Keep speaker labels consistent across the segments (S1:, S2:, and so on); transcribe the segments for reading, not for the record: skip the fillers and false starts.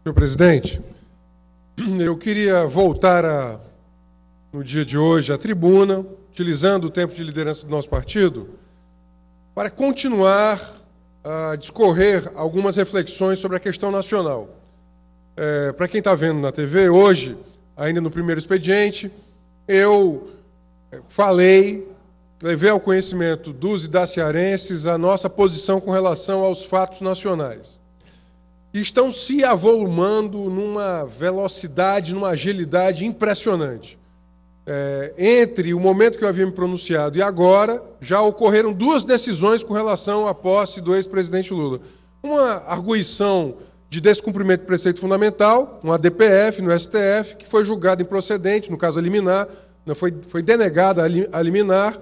S1: Senhor presidente, eu queria voltar no dia de hoje à tribuna, utilizando o tempo de liderança do nosso partido, para continuar a discorrer algumas reflexões sobre a questão nacional. Para quem está vendo na TV, hoje, ainda no primeiro expediente, eu levei ao conhecimento dos e das cearenses a nossa posição com relação aos fatos nacionais. Que estão se avolumando numa velocidade, numa agilidade impressionante. Entre o momento que eu havia me pronunciado e agora, já ocorreram duas decisões com relação à posse do ex-presidente Lula. Uma arguição de descumprimento de preceito fundamental, uma DPF no STF, que foi julgada improcedente, no caso a liminar, foi denegada a liminar,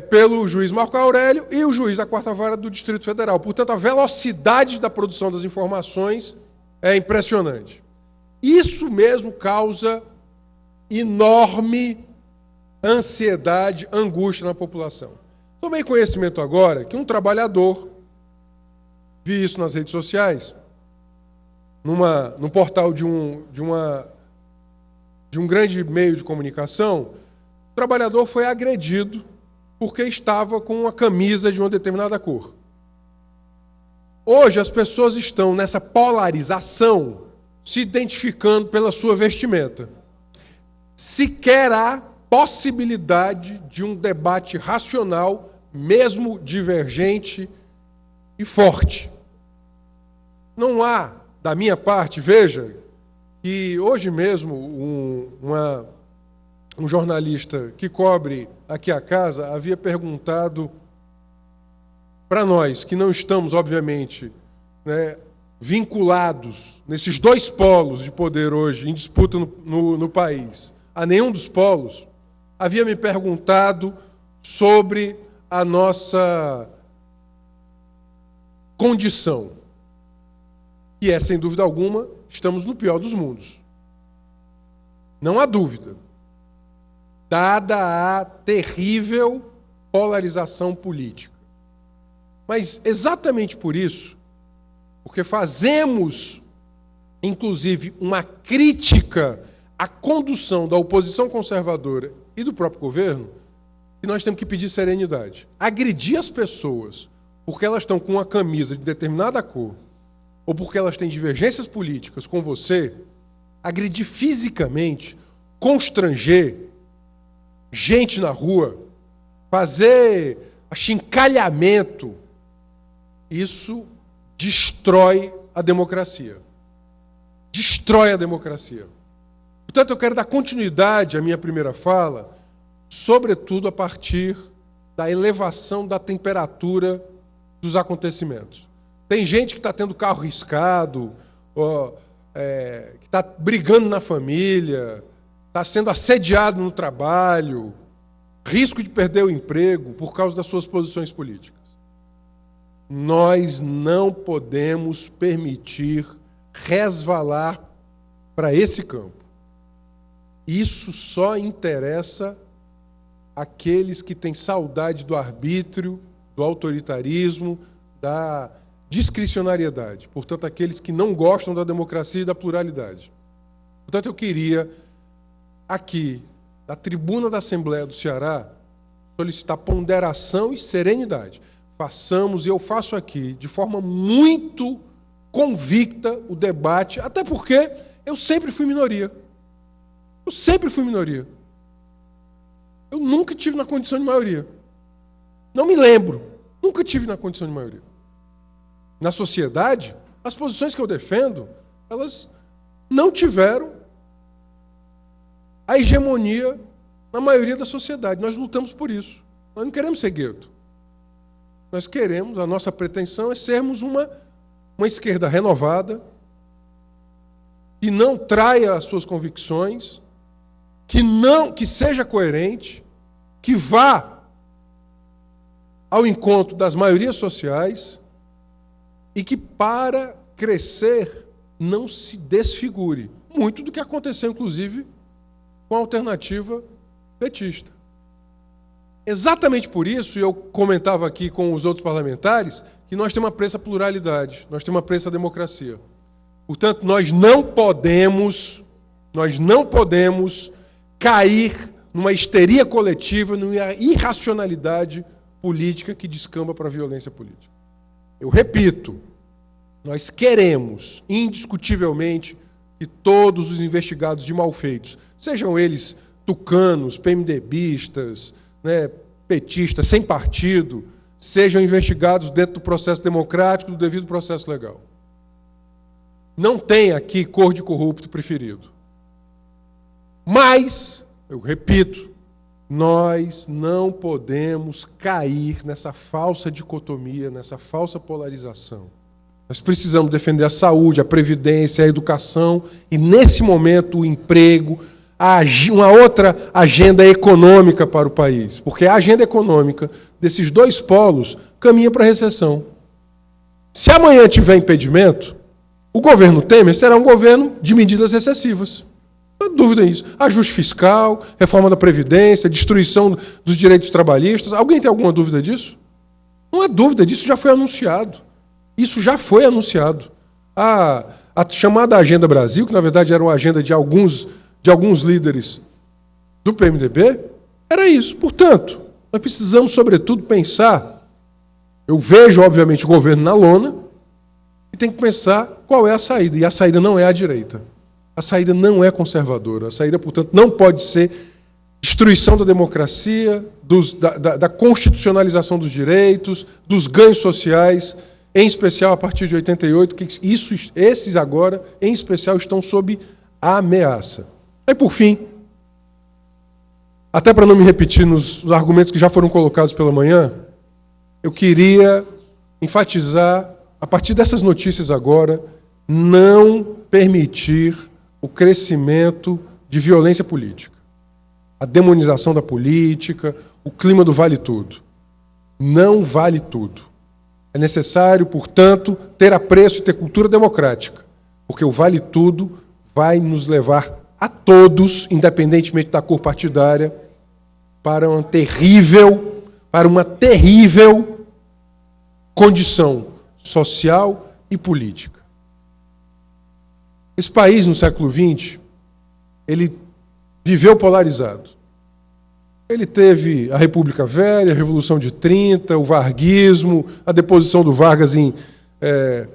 S1: pelo juiz Marco Aurélio e o juiz da Quarta Vara do Distrito Federal. Portanto, a velocidade da produção das informações é impressionante. Isso mesmo causa enorme ansiedade, angústia na população. Tomei conhecimento agora que um trabalhador, vi isso nas redes sociais, num portal de um grande meio de comunicação, o trabalhador foi agredido porque estava com uma camisa de uma determinada cor. Hoje as pessoas estão nessa polarização se identificando pela sua vestimenta. Sequer há possibilidade de um debate racional, mesmo divergente e forte. Não há, da minha parte, veja, que hoje mesmo um jornalista que cobre aqui a casa havia perguntado para nós, que não estamos, obviamente, vinculados nesses dois polos de poder hoje em disputa no país, a nenhum dos polos, havia me perguntado sobre a nossa condição, que é, sem dúvida alguma, estamos no pior dos mundos. Não há dúvida. Dada a terrível polarização política. Mas exatamente por isso, porque fazemos, inclusive, uma crítica à condução da oposição conservadora e do próprio governo, que nós temos que pedir serenidade. Agredir as pessoas porque elas estão com uma camisa de determinada cor, ou porque elas têm divergências políticas com você, agredir fisicamente, constranger gente na rua, fazer achincalhamento, isso destrói a democracia. Destrói a democracia. Portanto, eu quero dar continuidade à minha primeira fala, sobretudo a partir da elevação da temperatura dos acontecimentos. Tem gente que está tendo carro riscado, que está brigando na família, está sendo assediado no trabalho, risco de perder o emprego por causa das suas posições políticas. Nós não podemos permitir resvalar para esse campo. Isso só interessa àqueles que têm saudade do arbítrio, do autoritarismo, da discricionariedade. Portanto, aqueles que não gostam da democracia e da pluralidade. Portanto, eu queria aqui, da tribuna da Assembleia do Ceará, solicitar ponderação e serenidade. Façamos, e eu faço aqui, de forma muito convicta, o debate, até porque eu sempre fui minoria. Eu sempre fui minoria. Eu nunca tive na condição de maioria. Não me lembro. Nunca tive na condição de maioria. Na sociedade, as posições que eu defendo, elas não tiveram a hegemonia na maioria da sociedade. Nós lutamos por isso. Nós não queremos ser gueto. Nós queremos, a nossa pretensão é sermos uma esquerda renovada, que não traia as suas convicções, que seja coerente, que vá ao encontro das maiorias sociais e que, para crescer, não se desfigure. Muito do que aconteceu, inclusive, com a alternativa petista. Exatamente por isso, e eu comentava aqui com os outros parlamentares, que nós temos apreço à pluralidade, nós temos apreço à democracia. Portanto, nós não podemos cair numa histeria coletiva, numa irracionalidade política que descamba para a violência política. Eu repito, nós queremos, indiscutivelmente, que todos os investigados de malfeitos, sejam eles tucanos, PMDBistas, petistas, sem partido, sejam investigados dentro do processo democrático, do devido processo legal. Não tem aqui cor de corrupto preferido. Mas, eu repito, nós não podemos cair nessa falsa dicotomia, nessa falsa polarização. Nós precisamos defender a saúde, a previdência, a educação e, nesse momento, o emprego, uma outra agenda econômica para o país. Porque a agenda econômica desses dois polos caminha para a recessão. Se amanhã tiver impedimento, o governo Temer será um governo de medidas recessivas. Não há dúvida nisso. Ajuste fiscal, reforma da Previdência, destruição dos direitos trabalhistas. Alguém tem alguma dúvida disso? Não há dúvida disso, já foi anunciado. Isso já foi anunciado. A chamada Agenda Brasil, que na verdade era uma agenda de alguns líderes do PMDB, era isso. Portanto, nós precisamos, sobretudo, pensar. Eu vejo, obviamente, o governo na lona e tem que pensar qual é a saída. E a saída não é a direita. A saída não é conservadora. A saída, portanto, não pode ser destruição da democracia, da constitucionalização dos direitos, dos ganhos sociais, em especial a partir de 88, que esses agora, em especial, estão sob ameaça. Aí, por fim, até para não me repetir nos argumentos que já foram colocados pela manhã, eu queria enfatizar, a partir dessas notícias agora, não permitir o crescimento de violência política, a demonização da política, o clima do vale tudo. Não vale tudo. É necessário, portanto, ter apreço e ter cultura democrática, porque o vale tudo vai nos levar a todos, independentemente da cor partidária, para uma terrível condição social e política. Esse país, no século XX, ele viveu polarizado. Ele teve a República Velha, a Revolução de 30, o varguismo, a deposição do Vargas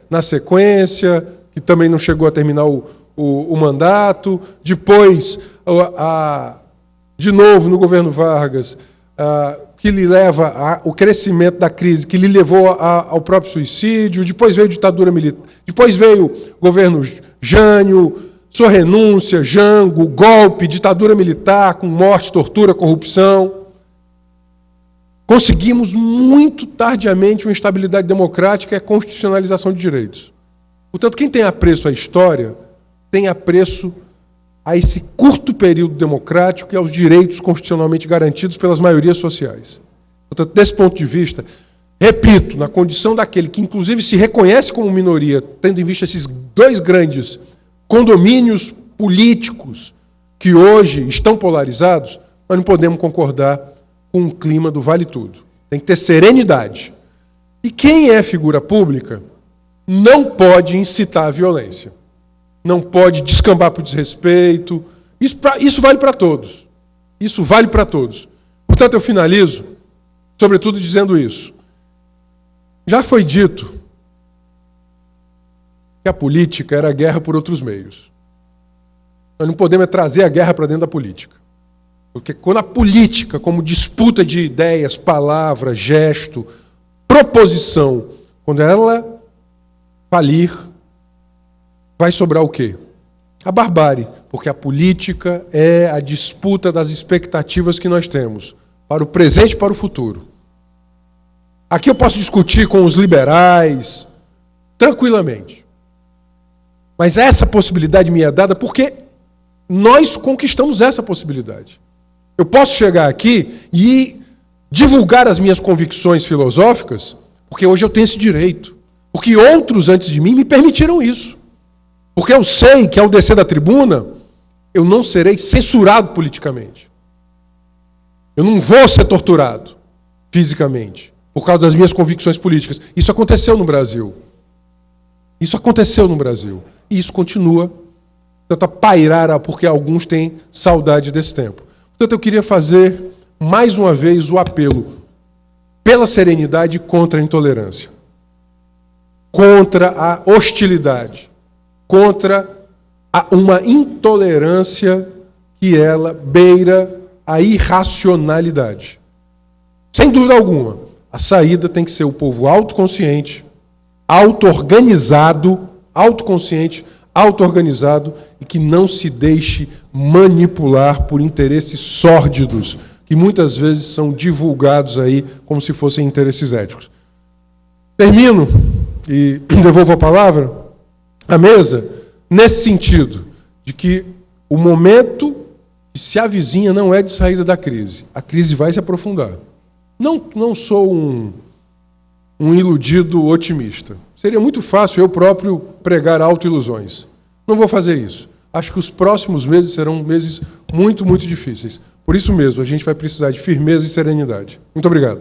S1: na sequência, que também não chegou a terminar o mandato. Depois, de novo, no governo Vargas, que lhe leva ao crescimento da crise, que lhe levou ao próprio suicídio. Depois veio a ditadura militar. Depois veio o governo Jânio, sua renúncia, Jango, golpe, ditadura militar, com morte, tortura, corrupção. Conseguimos muito tardiamente uma estabilidade democrática e a constitucionalização de direitos. Portanto, quem tem apreço à história, tem apreço a esse curto período democrático e aos direitos constitucionalmente garantidos pelas maiorias sociais. Portanto, desse ponto de vista, repito, na condição daquele que inclusive se reconhece como minoria, tendo em vista esses dois grandes condomínios políticos que hoje estão polarizados, nós não podemos concordar com um clima do vale tudo. Tem que ter serenidade. E quem é figura pública não pode incitar a violência. Não pode descambar para o desrespeito. Isso vale para todos. Isso vale para todos. Portanto, eu finalizo, sobretudo, dizendo isso. Já foi dito que a política era a guerra por outros meios. Nós não podemos trazer a guerra para dentro da política. Porque quando a política, como disputa de ideias, palavra, gesto, proposição, quando ela falir, vai sobrar o quê? A barbárie. Porque a política é a disputa das expectativas que nós temos, para o presente e para o futuro. Aqui eu posso discutir com os liberais, tranquilamente. Mas essa possibilidade me é dada porque nós conquistamos essa possibilidade. Eu posso chegar aqui e divulgar as minhas convicções filosóficas, porque hoje eu tenho esse direito. Porque outros antes de mim me permitiram isso. Porque eu sei que ao descer da tribuna, eu não serei censurado politicamente. Eu não vou ser torturado fisicamente, por causa das minhas convicções políticas. Isso aconteceu no Brasil. Isso aconteceu no Brasil. E isso continua a pairar, porque alguns têm saudade desse tempo. Portanto, eu queria fazer, mais uma vez, o apelo pela serenidade contra a intolerância, contra a hostilidade, contra uma intolerância que ela beira a irracionalidade. Sem dúvida alguma, a saída tem que ser o povo autoconsciente, auto-organizado, autoconsciente, auto-organizado e que não se deixe manipular por interesses sórdidos, que muitas vezes são divulgados aí como se fossem interesses éticos. Termino e devolvo a palavra à mesa nesse sentido, de que o momento que se avizinha não é de saída da crise. A crise vai se aprofundar. Não sou um iludido otimista. Seria muito fácil eu próprio pregar autoilusões. Não vou fazer isso. Acho que os próximos meses serão meses muito, muito difíceis. Por isso mesmo, a gente vai precisar de firmeza e serenidade. Muito obrigado.